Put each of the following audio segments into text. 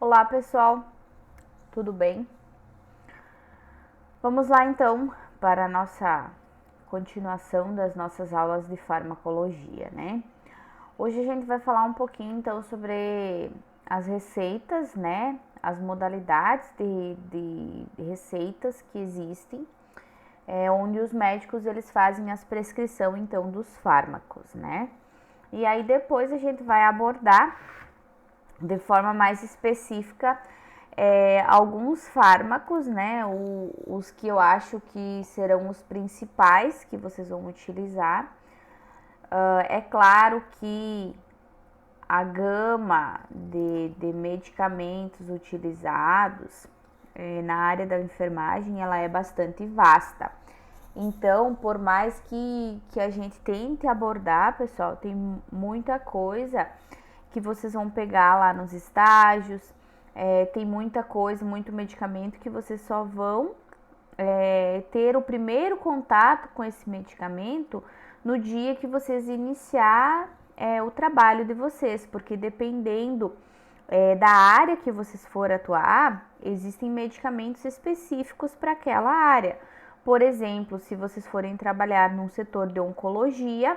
Olá pessoal, tudo bem? Vamos lá então para a nossa continuação das nossas aulas de farmacologia, né? Hoje a gente vai falar um pouquinho então sobre as receitas, né? As modalidades de receitas que existem, onde os médicos eles fazem as prescrição então dos fármacos, né? E aí depois a gente vai abordar de forma mais específica alguns fármacos, né? Os que eu acho que serão os principais que vocês vão utilizar. É claro que a gama de medicamentos utilizados na área da enfermagem ela é bastante vasta. Então, por mais que a gente tente abordar, pessoal, tem muita coisa que vocês vão pegar lá nos estágios, tem muita coisa, muito medicamento que vocês só vão ter o primeiro contato com esse medicamento no dia que vocês iniciar o trabalho de vocês, porque dependendo da área que vocês for atuar, existem medicamentos específicos para aquela área. Por exemplo, se vocês forem trabalhar num setor de oncologia,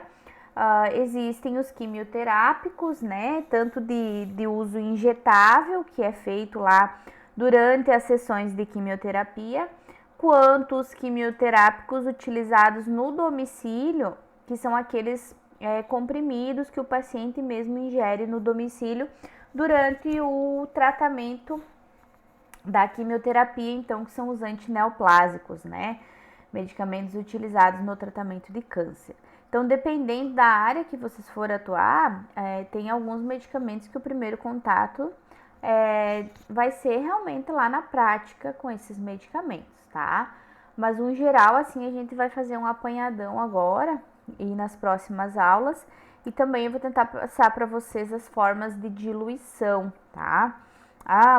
existem os quimioterápicos, né? Tanto de uso injetável, que é feito lá durante as sessões de quimioterapia, quanto os quimioterápicos utilizados no domicílio, que são aqueles comprimidos que o paciente mesmo ingere no domicílio durante o tratamento da quimioterapia, então, que são os antineoplásicos, né? Medicamentos utilizados no tratamento de câncer. Então, dependendo da área que vocês for atuar, tem alguns medicamentos que o primeiro contato vai ser realmente lá na prática com esses medicamentos, tá? Mas, no geral, assim, a gente vai fazer um apanhadão agora e nas próximas aulas. E também eu vou tentar passar para vocês as formas de diluição, tá?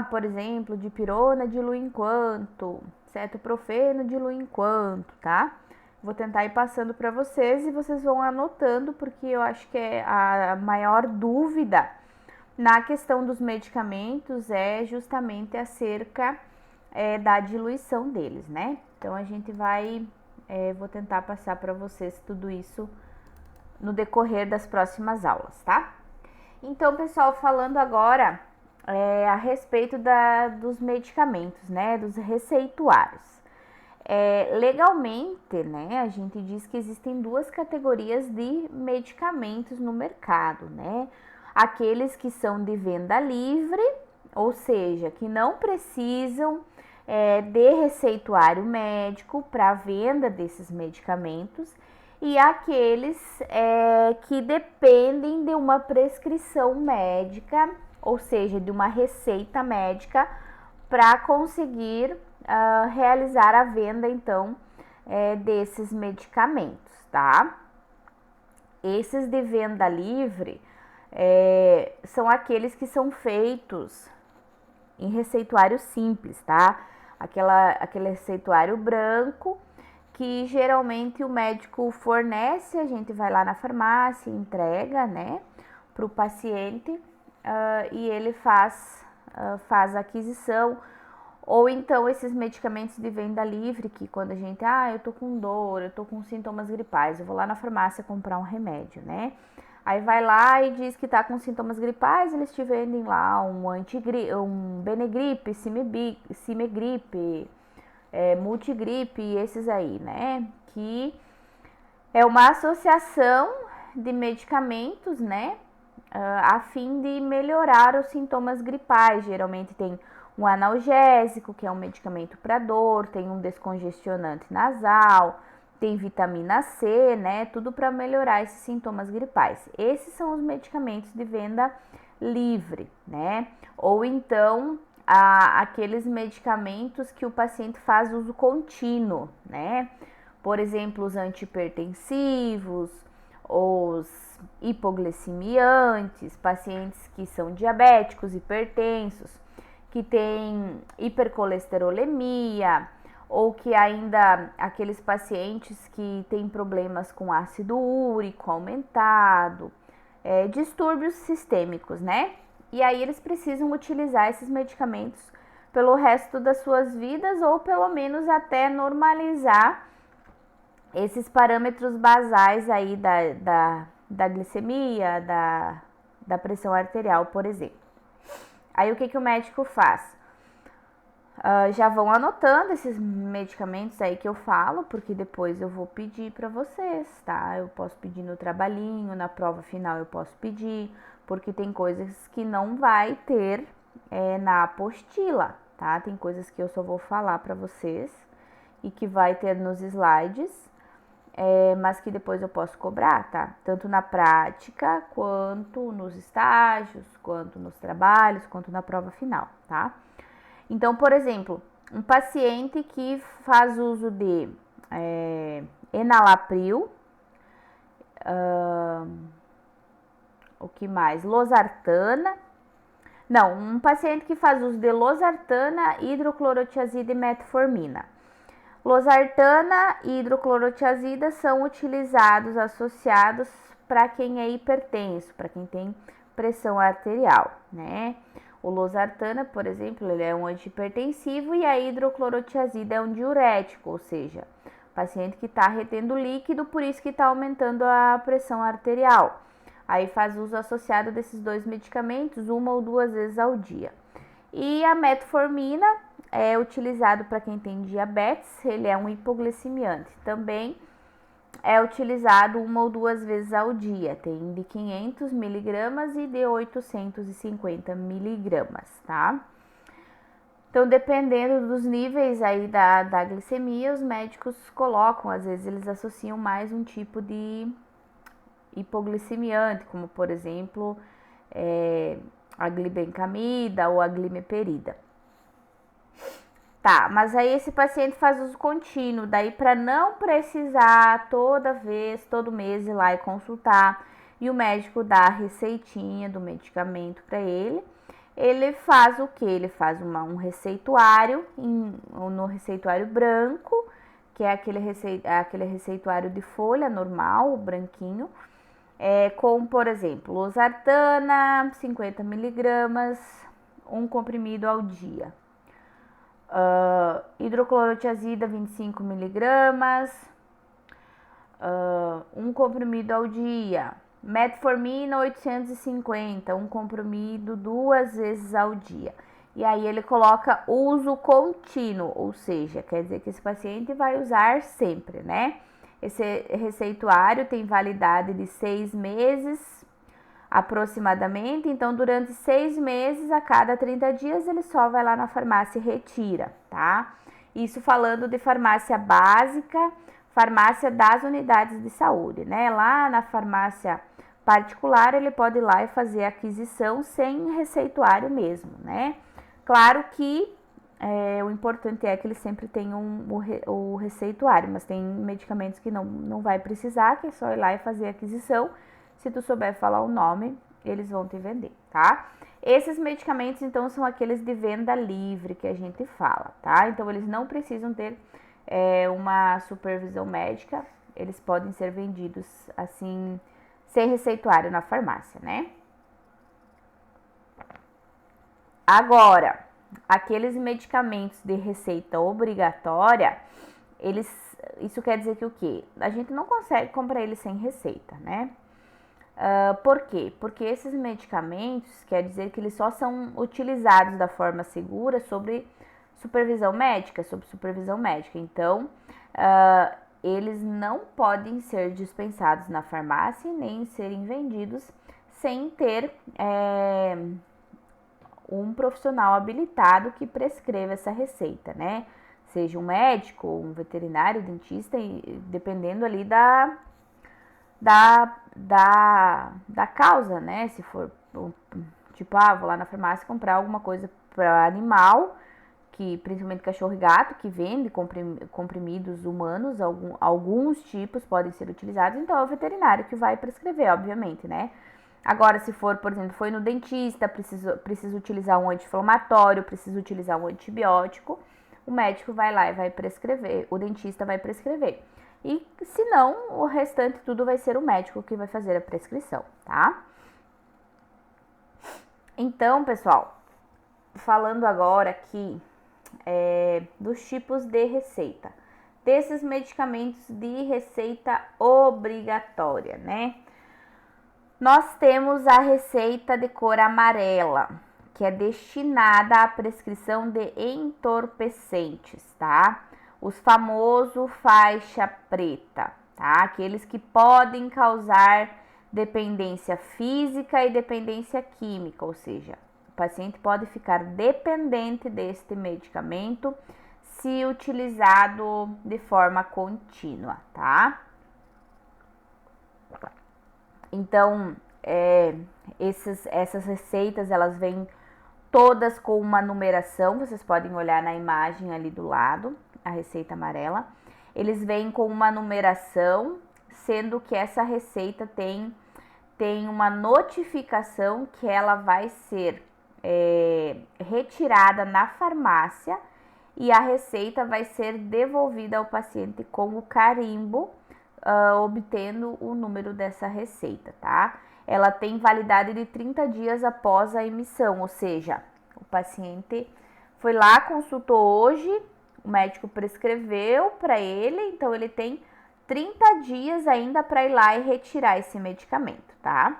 Por exemplo, dipirona dilui em quanto, cetoprofeno dilui em quanto, tá? Vou tentar ir passando para vocês e vocês vão anotando, porque eu acho que a maior dúvida na questão dos medicamentos é justamente acerca da diluição deles, né? Então a gente vou tentar passar para vocês tudo isso no decorrer das próximas aulas, tá? Então, pessoal, falando agora a respeito dos medicamentos, né, dos receituários. Legalmente, né, a gente diz que existem duas categorias de medicamentos no mercado, né? Aqueles que são de venda livre, ou seja, que não precisam de receituário médico para a venda desses medicamentos, e aqueles que dependem de uma prescrição médica, ou seja, de uma receita médica para conseguir realizar a venda, então, desses medicamentos, tá? Esses de venda livre são aqueles que são feitos em receituário simples, tá? Aquele receituário branco que geralmente o médico fornece, a gente vai lá na farmácia, entrega, né, para o paciente e ele faz a aquisição. Ou então esses medicamentos de venda livre, que quando a gente, eu tô com dor, eu tô com sintomas gripais, eu vou lá na farmácia comprar um remédio, né? Aí vai lá e diz que tá com sintomas gripais, eles te vendem lá um Benegripe, Cimegripe, Multigripe, esses aí, né? Que é uma associação de medicamentos, né? A fim de melhorar os sintomas gripais. Geralmente tem um analgésico, que é um medicamento para dor, tem um descongestionante nasal, tem vitamina C, né? Tudo para melhorar esses sintomas gripais. Esses são os medicamentos de venda livre, né? Ou então aqueles medicamentos que o paciente faz uso contínuo, né? Por exemplo, os antihipertensivos, os hipoglicemiantes, pacientes que são diabéticos, hipertensos, que têm hipercolesterolemia, ou que ainda aqueles pacientes que têm problemas com ácido úrico aumentado, distúrbios sistêmicos, né? e aí eles precisam utilizar esses medicamentos pelo resto das suas vidas ou pelo menos até normalizar esses parâmetros basais aí da glicemia, da pressão arterial, por exemplo. Aí o que o médico faz? Já vão anotando esses medicamentos aí que eu falo, porque depois eu vou pedir para vocês, tá? Eu posso pedir no trabalhinho, na prova final eu posso pedir, porque tem coisas que não vai ter na apostila, tá? Tem coisas que eu só vou falar para vocês e que vai ter nos slides, mas que depois eu posso cobrar, tá? Tanto na prática, quanto nos estágios, quanto nos trabalhos, quanto na prova final, tá? Então, por exemplo, um paciente que faz uso de enalapril, o que mais? Losartana. Não, um paciente que faz uso de losartana, hidroclorotiazida e metformina. Losartana e hidroclorotiazida são utilizados, associados para quem é hipertenso, para quem tem pressão arterial, né? O losartana, por exemplo, ele é um antihipertensivo e a hidroclorotiazida é um diurético, ou seja, paciente que está retendo líquido, por isso que está aumentando a pressão arterial. Aí faz uso associado desses dois medicamentos 1 ou 2 vezes ao dia. E a metformina é utilizado para quem tem diabetes, ele é um hipoglicemiante. Também é utilizado 1 ou 2 vezes ao dia, tem de 500 miligramas e de 850 miligramas, tá? Então, dependendo dos níveis aí da glicemia, os médicos colocam, às vezes eles associam mais um tipo de hipoglicemiante, como por exemplo, a glibencamida ou a glimeperida. Tá, mas aí esse paciente faz uso contínuo, daí para não precisar toda vez, todo mês ir lá e consultar e o médico dá a receitinha do medicamento para ele, ele faz o que? Ele faz um receituário, no receituário branco, que é aquele receituário de folha normal, branquinho, com, por exemplo, losartana, 50 miligramas, um comprimido ao dia. Hidroclorotiazida 25 miligramas, um comprimido ao dia. Metformina 850, um comprimido 2 vezes ao dia. E aí ele coloca uso contínuo, ou seja, quer dizer que esse paciente vai usar sempre, né? Esse receituário tem validade de 6 meses aproximadamente, então durante 6 meses, a cada 30 dias, ele só vai lá na farmácia e retira, tá? Isso falando de farmácia básica, farmácia das unidades de saúde, né? Lá na farmácia particular, ele pode ir lá e fazer a aquisição sem receituário mesmo, né? Claro que o importante é que ele sempre tenha o receituário, mas tem medicamentos que não vai precisar, que é só ir lá e fazer a aquisição. Se tu souber falar o nome, eles vão te vender, tá? Esses medicamentos, então, são aqueles de venda livre que a gente fala, tá? Então, eles não precisam ter uma supervisão médica, eles podem ser vendidos, assim, sem receituário na farmácia, né? Agora, aqueles medicamentos de receita obrigatória, isso quer dizer que o quê? A gente não consegue comprar eles sem receita, né? Por quê? Porque esses medicamentos, quer dizer que eles só são utilizados da forma segura sob supervisão médica. Então, eles não podem ser dispensados na farmácia nem serem vendidos sem ter um profissional habilitado que prescreva essa receita, né? Seja um médico, um veterinário, dentista, dependendo ali da causa, né? Se for, tipo, vou lá na farmácia comprar alguma coisa para animal, que principalmente cachorro e gato, que vende comprimidos humanos, alguns tipos podem ser utilizados, então é o veterinário que vai prescrever, obviamente, né? Agora, se for, por exemplo, foi no dentista, precisa utilizar um anti-inflamatório, precisa utilizar um antibiótico, o médico vai lá e vai prescrever, o dentista vai prescrever. E se não, o restante tudo vai ser o médico que vai fazer a prescrição, tá? Então, pessoal, falando agora aqui dos tipos de receita, desses medicamentos de receita obrigatória, né? Nós temos a receita de cor amarela, que é destinada à prescrição de entorpecentes, tá? Os famosos faixa preta, tá? Aqueles que podem causar dependência física e dependência química, ou seja, o paciente pode ficar dependente deste medicamento se utilizado de forma contínua, tá? Então, essas receitas, elas vêm todas com uma numeração, vocês podem olhar na imagem ali do lado, a receita amarela. Eles vêm com uma numeração, sendo que essa receita tem uma notificação que ela vai ser retirada na farmácia e a receita vai ser devolvida ao paciente com o carimbo, obtendo o número dessa receita, tá? Ela tem validade de 30 dias após a emissão, ou seja, o paciente foi lá, consultou hoje, o médico prescreveu para ele, então ele tem 30 dias ainda para ir lá e retirar esse medicamento, tá?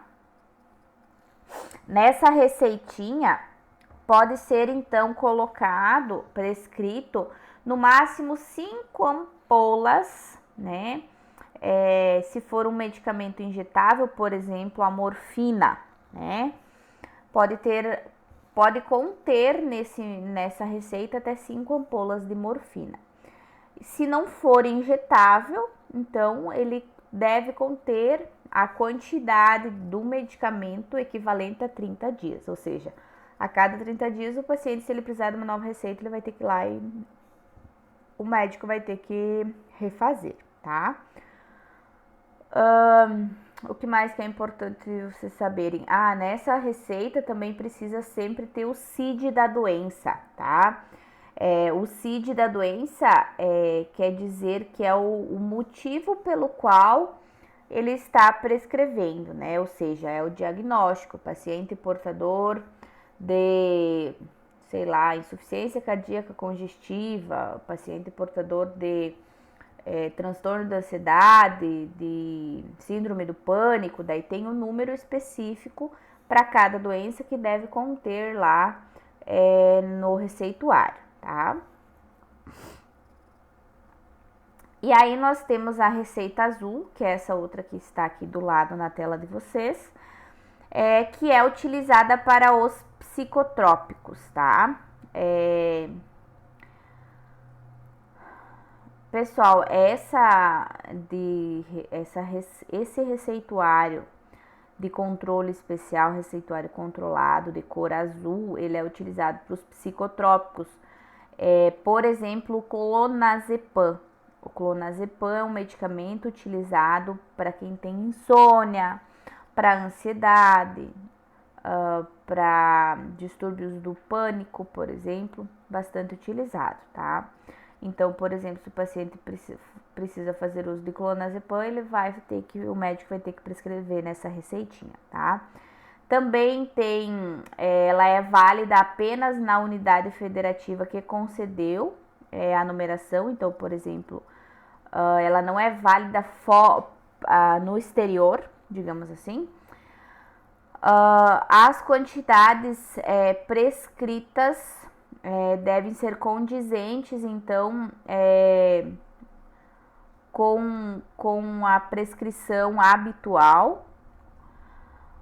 Nessa receitinha, pode ser então colocado, prescrito, no máximo 5 ampolas, né? Se for um medicamento injetável, por exemplo, a morfina, né? Pode conter nessa receita até 5 ampolas de morfina. Se não for injetável, então ele deve conter a quantidade do medicamento equivalente a 30 dias, ou seja, a cada 30 dias o paciente, se ele precisar de uma nova receita, ele vai ter que ir lá e o médico vai ter que refazer, tá? O que mais que é importante vocês saberem? Nessa receita também precisa sempre ter o CID da doença, tá? O CID da doença quer dizer que é o motivo pelo qual ele está prescrevendo, né? Ou seja, é o diagnóstico, paciente portador de, sei lá, insuficiência cardíaca congestiva, paciente portador de transtorno da ansiedade, de síndrome do pânico, daí tem um número específico para cada doença que deve conter lá no receituário, tá? E aí nós temos a receita azul, que é essa outra que está aqui do lado na tela de vocês, que é utilizada para os psicotrópicos, tá? Pessoal, esse receituário de controle especial, receituário controlado de cor azul, ele é utilizado para os psicotrópicos. Por exemplo, o clonazepam. O clonazepam é um medicamento utilizado para quem tem insônia, para ansiedade, para distúrbios do pânico, por exemplo, bastante utilizado, tá? Então, por exemplo, se o paciente precisa fazer uso de clonazepam, o médico vai ter que prescrever nessa receitinha, tá? Também ela é válida apenas na unidade federativa que concedeu a numeração. Então, por exemplo, ela não é válida no exterior, digamos assim. As quantidades prescritas devem ser condizentes, então, com a prescrição habitual.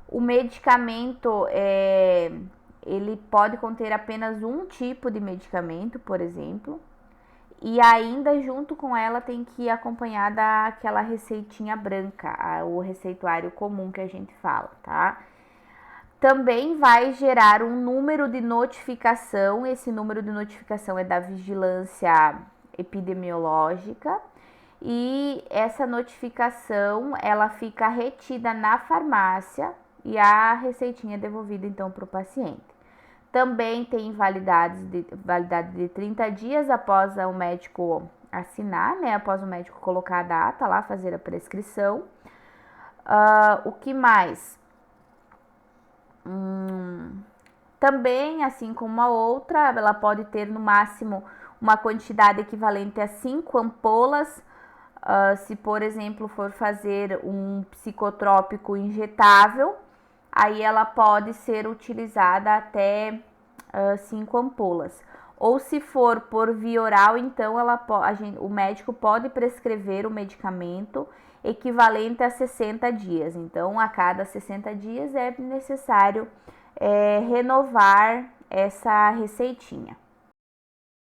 O medicamento, ele pode conter apenas um tipo de medicamento, por exemplo, e ainda junto com ela tem que ir acompanhada aquela receitinha branca, o receituário comum que a gente fala, tá? Também vai gerar um número de notificação, esse número de notificação é da vigilância epidemiológica, e essa notificação ela fica retida na farmácia e a receitinha é devolvida então para o paciente. Também tem validade de 30 dias após o médico assinar, né? Após o médico colocar a data lá, fazer a prescrição. O que mais? Também, assim como a outra, ela pode ter no máximo uma quantidade equivalente a 5 ampolas. Se, por exemplo, for fazer um psicotrópico injetável, aí ela pode ser utilizada até 5 ampolas. Ou se for por via oral, então o médico pode prescrever o medicamento equivalente a 60 dias. Então, a cada 60 dias é necessário renovar essa receitinha.